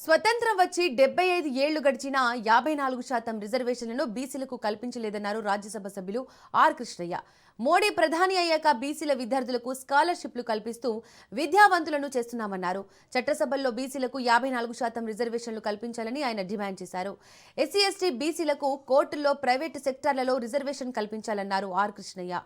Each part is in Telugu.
స్వతంత్రం వచ్చి 75 ఏళ్లు గడిచినా 54% రిజర్వేషన్లను బీసీలకు కల్పించలేదన్నారు రాజ్యసభ సభ్యులు ఆర్ కృష్ణయ్య. మోడీ ప్రధాని అయ్యాక బీసీల విద్యార్థులకు స్కాలర్షిప్లు కల్పిస్తూ విద్యావంతులను చేస్తున్నామన్నారు. చట్టసభల్లో బీసీలకు 54% రిజర్వేషన్లు కల్పించాలని ఆయన డిమాండ్ చేశారు. ఎస్సీ ఎస్టీ బీసీలకు కోర్టుల్లో, ప్రైవేటు సెక్టార్లలో రిజర్వేషన్ కల్పించాలన్నారు ఆర్ కృష్ణయ్య.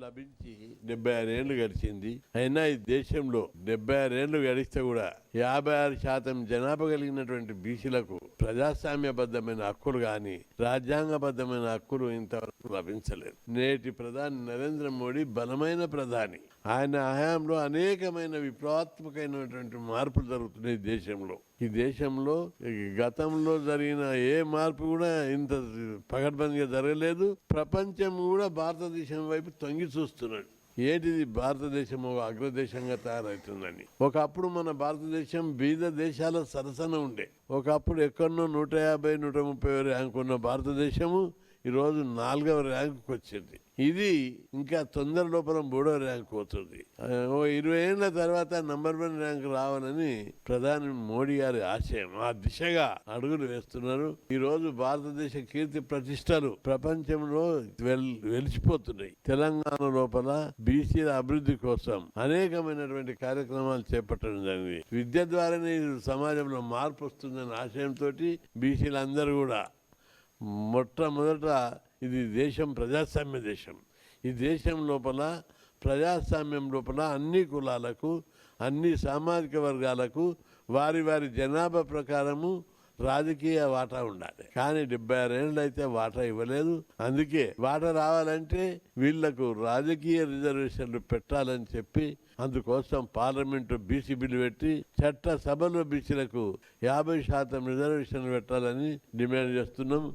లభించి 76 ఏళ్లు గడిచింది. అయినా ఈ దేశంలో 76 ఏళ్లు గడిస్తే కూడా 56% జనాభా కలిగినటువంటి బీసీలకు ప్రజాస్వామ్యబద్ధమైన హక్కులు కానీ రాజ్యాంగబద్ధమైన హక్కులు ఇంతవరకు లభించలేదు. నేటి ప్రధాని నరేంద్ర మోడీ బలమైన ప్రధాని. ఆయన హయాంలో అనేకమైన విప్లవాత్మకమైనటువంటి మార్పులు జరుగుతున్నాయి దేశంలో. ఈ దేశంలో గతంలో జరిగిన ఏ మార్పు కూడా ఇంత పకడ్బందీగా జరగలేదు. ప్రపంచం కూడా భారతదేశం వైపు తొంగి చూస్తున్నాడు. ఏంటిది, భారతదేశం ఒక అగ్రదేశంగా తయారవుతుందని. ఒకప్పుడు మన భారతదేశం బీద దేశాల సరసన ఉండే. ఒకప్పుడు ఎక్కడనో 150, 130 ర్యాంకు ఉన్న భారతదేశము ఈరోజు 4వ ర్యాంకుకి వచ్చింది. ఇది ఇంకా తొందర లోపల 3వ ర్యాంకు పోతుంది. 20 ఏళ్ల తర్వాత నంబర్ 1 ర్యాంకు రావాలని ప్రధాని మోడీ గారి ఆశయం. ఆ దిశగా అడుగులు వేస్తున్నారు. ఈ రోజు భారతదేశ కీర్తి ప్రతిష్టలు ప్రపంచంలో వెలిసిపోతున్నాయి. తెలంగాణ లోపల బీసీల అభివృద్ధి కోసం అనేకమైనటువంటి కార్యక్రమాలు చేపట్టడం జరిగింది. విద్య ద్వారానే సమాజంలో మార్పు వస్తుందన్న ఆశయంతో బీసీలందరూ కూడా మొట్టమొదట ఇది దేశం ప్రజాస్వామ్య దేశం. ఈ దేశం లోపల ప్రజాస్వామ్యం లోపల అన్ని కులాలకు, అన్ని సామాజిక వర్గాలకు వారి వారి జనాభా ప్రకారము రాజకీయ వాటా ఉండాలి. కానీ 76 ఏళ్ళు అయితే వాటా ఇవ్వలేదు. అందుకే వాటా రావాలంటే వీళ్లకు రాజకీయ రిజర్వేషన్లు పెట్టాలని చెప్పి అందుకోసం పార్లమెంటు బీసీ బిల్లు పెట్టి చట్ట సభలో బీసీలకు 50% రిజర్వేషన్లు పెట్టాలని డిమాండ్ చేస్తున్నాం.